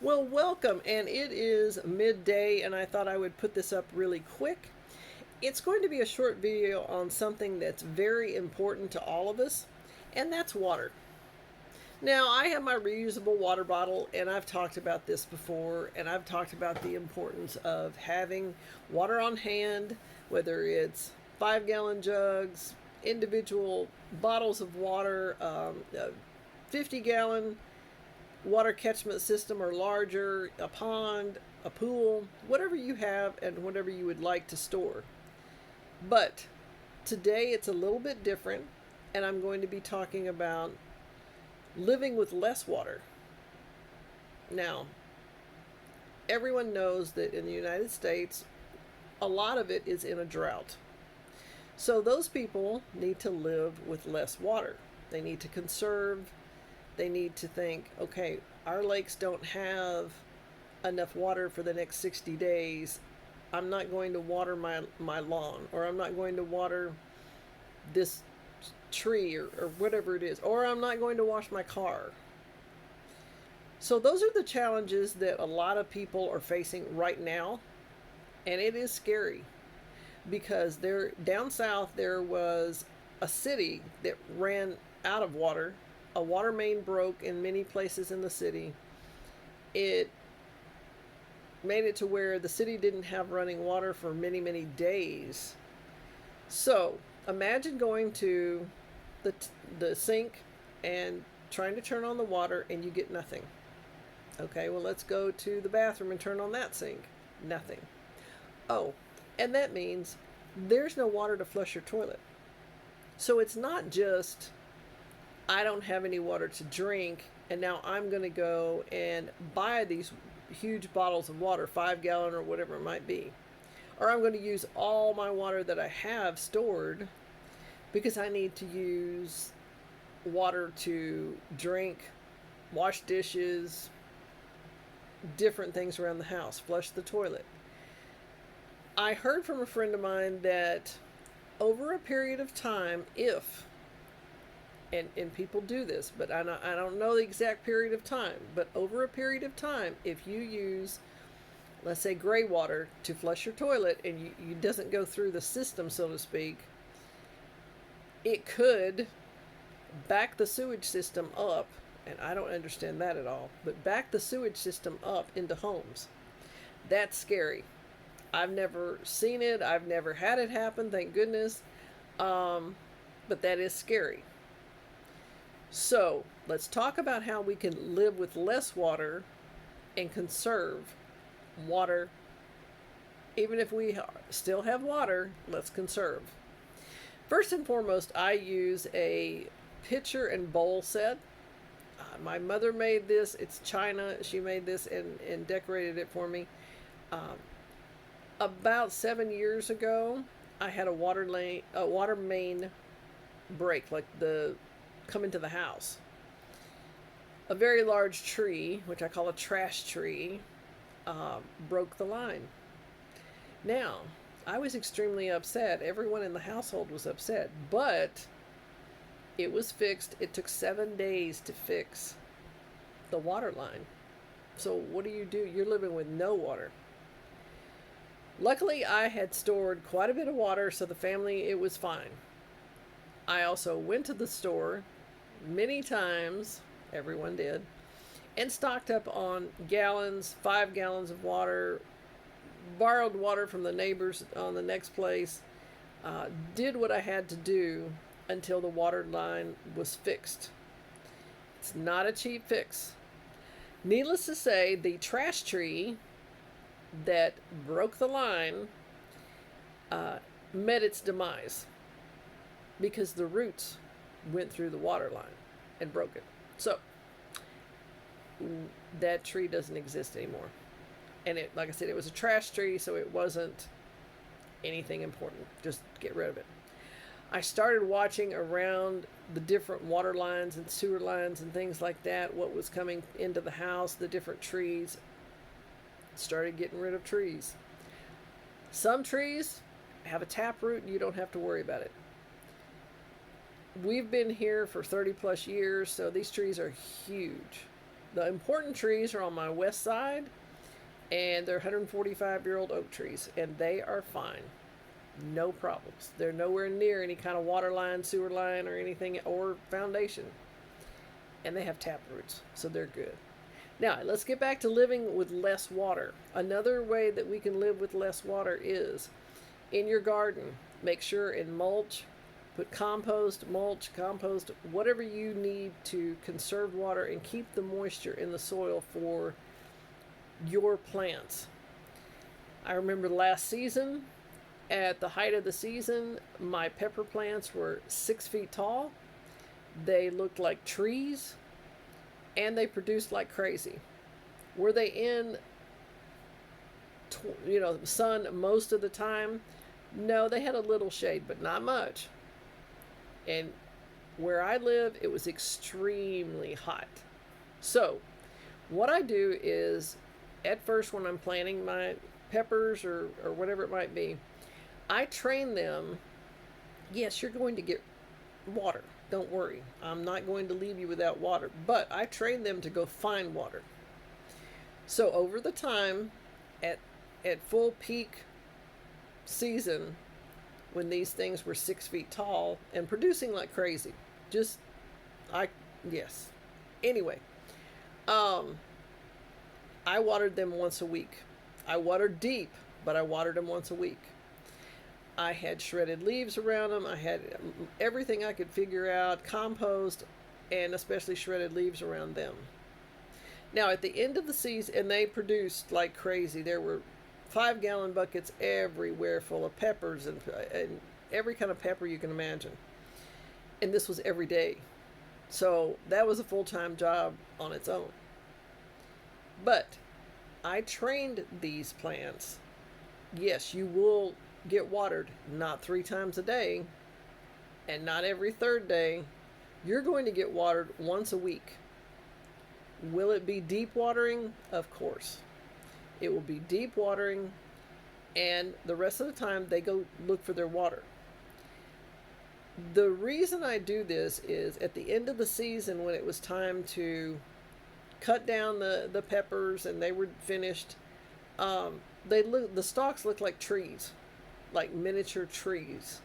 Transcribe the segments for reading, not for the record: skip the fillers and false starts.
Well, welcome, and it is midday, and I thought I would put this up really quick. It's going to be a short video on something that's very important to all of us, and that's water. Now, I have my reusable water bottle, and I've talked about this before, and I've talked about the importance of having water on hand, whether it's 5-gallon jugs, individual bottles of water, 50-gallon water catchment system or larger, a pond, a pool, whatever you have and whatever you would like to store. But today it's a little bit different, and I'm going to be talking about living with less water. Now, everyone knows that in the United States, a lot of it is in a drought. So those people need to live with less water. They need to conserve. They need to think, okay, our lakes don't have enough water for the next 60 days. I'm not going to water my lawn, or I'm not going to water this tree, or whatever it is, or I'm not going to wash my car. So those are the challenges that a lot of people are facing right now, and it is scary because there down south there was a city that ran out of water. A water main broke in many places in the city. It made it to where the city didn't have running water for many, many days. So imagine going to the sink and trying to turn on the water and you get nothing. Okay, well, let's go to the bathroom and turn on that sink. Nothing. Oh, and that means there's no water to flush your toilet. So it's not just I don't have any water to drink, and now I'm going to go and buy these huge bottles of water, 5-gallon or whatever it might be. Or I'm going to use all my water that I have stored because I need to use water to drink, wash dishes, different things around the house, flush the toilet. I heard from a friend of mine that over a period of time, and people do this, but I don't know the exact period of time, but over a period of time, if you use, let's say, gray water to flush your toilet and you doesn't go through the system, so to speak, it could back the sewage system up, and I don't understand that at all, but back the sewage system up into homes. That's scary. I've never seen it. I've never had it happen, thank goodness. But that is scary. So let's talk about how we can live with less water and conserve water. Even if we still have water, let's conserve. First and foremost, I use a pitcher and bowl set. My mother made this. It's China. She made this and decorated it for me. About 7 years ago, I had a water main break, like come into the house. A very large tree, which I call a trash tree, broke the line. Now, I was extremely upset. Everyone in the household was upset, but it was fixed. It took 7 days to fix the water line. So what do? You're living with no water. Luckily, I had stored quite a bit of water, so the family, it was fine. I also went to the store many times, everyone did, and stocked up on gallons, 5 gallons of water, borrowed water from the neighbors on the next place, did what I had to do until the water line was fixed. It's not a cheap fix. Needless to say, the trash tree that broke the line met its demise because the roots went through the water line and broke it. So that tree doesn't exist anymore. And it, like I said, it was a trash tree, so it wasn't anything important. Just get rid of it. I started watching around the different water lines and sewer lines and things like that, what was coming into the house, the different trees. Started getting rid of trees. Some trees have a taproot and you don't have to worry about it. We've been here for 30 plus years, so these trees are huge. The important trees are on my west side, and they're 145-year-old oak trees, and they are fine. No problems. They're nowhere near any kind of water line, sewer line, or anything, or foundation. And they have tap roots, so they're good. Now, let's get back to living with less water. Another way that we can live with less water is in your garden. Make sure in mulch, put compost, mulch, compost, whatever you need to conserve water and keep the moisture in the soil for your plants. I remember last season, at the height of the season, my pepper plants were 6 feet tall. They looked like trees, and they produced like crazy. Were they in sun most of the time? No, they had a little shade, but not much. And where I live, it was extremely hot. So what I do is, at first when I'm planting my peppers or whatever it might be, I train them. Yes, you're going to get water. Don't worry. I'm not going to leave you without water. But I train them to go find water. So over the time, at full peak season, when these things were 6 feet tall and producing like crazy, yes. Anyway, I watered them once a week. I watered deep, but I watered them once a week. I had shredded leaves around them. I had everything I could figure out, compost, and especially shredded leaves around them. Now, at the end of the season, and they produced like crazy. There were 5-gallon buckets everywhere full of peppers and every kind of pepper you can imagine. And this was every day. So that was a full-time job on its own. But I trained these plants. Yes, you will get watered, not 3 times a day and not every 3rd day. You're going to get watered once a week. Will it be deep watering? Of course. It will be deep watering, and the rest of the time they go look for their water. The reason I do this is at the end of the season, when it was time to cut down the peppers and they were finished, the stalks looked like trees, like miniature trees.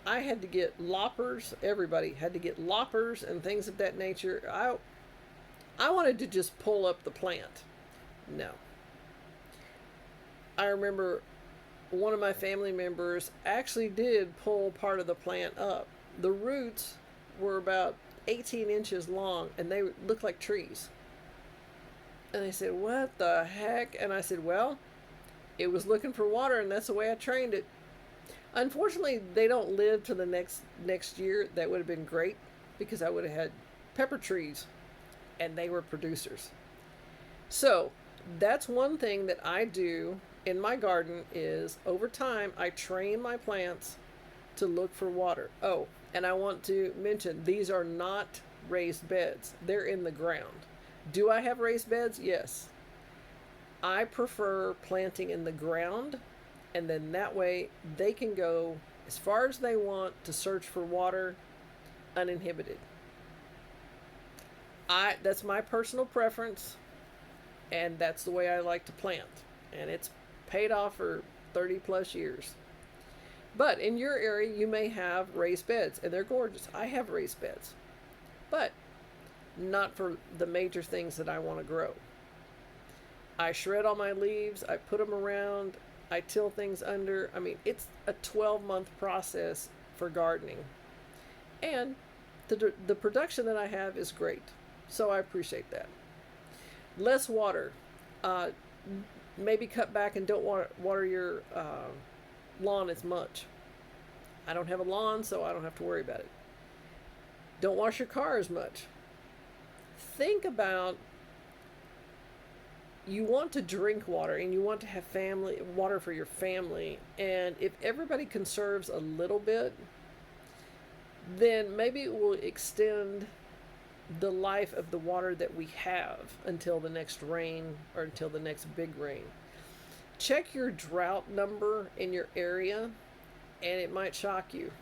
I had to get loppers. Everybody had to get loppers and things of that nature. I wanted to just pull up the plant. No. I remember one of my family members actually did pull part of the plant up. The roots were about 18 inches long, and they looked like trees. And they said, "What the heck?" And I said, "Well, it was looking for water, and that's the way I trained it." Unfortunately, they don't live to the next year. That would have been great, because I would have had pepper trees, and they were producers. So that's one thing that I do in my garden is, over time, I train my plants to look for water. Oh, and I want to mention, these are not raised beds. They're in the ground. Do I have raised beds? Yes. I prefer planting in the ground, and then that way they can go as far as they want to search for water uninhibited. That's my personal preference, and that's the way I like to plant, and it's paid off for 30 plus years. But in your area, you may have raised beds, and they're gorgeous. I have raised beds, but not for the major things that I want to grow. I shred all my leaves, I put them around, I till things under. I mean, it's a 12-month process for gardening, and the production that I have is great, so I appreciate that. Less water. Maybe cut back and don't water your lawn as much. I don't have a lawn, so I don't have to worry about it. Don't wash your car as much. Think about, you want to drink water and you want to have water for your family, and if everybody conserves a little bit, then maybe it will extend the life of the water that we have until the next rain or until the next big rain. Check your drought number in your area, and it might shock you.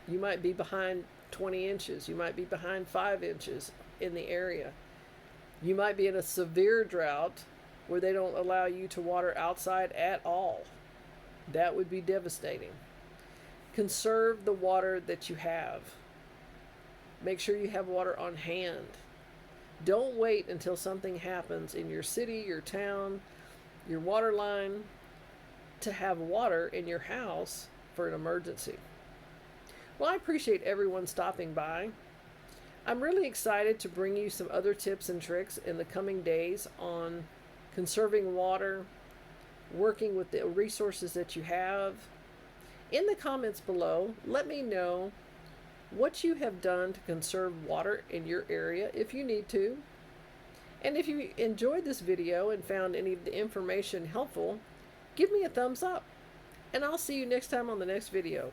You might be behind 20 inches. You might be behind 5 inches in the area. You might be in a severe drought where they don't allow you to water outside at all. That would be devastating. Conserve the water that you have. Make sure you have water on hand. Don't wait until something happens in your city, your town, your water line to have water in your house for an emergency. Well, I appreciate everyone stopping by. I'm really excited to bring you some other tips and tricks in the coming days on conserving water, working with the resources that you have. In the comments below, let me know what you have done to conserve water in your area if you need to. And if you enjoyed this video and found any of the information helpful, give me a thumbs up. And I'll see you next time on the next video.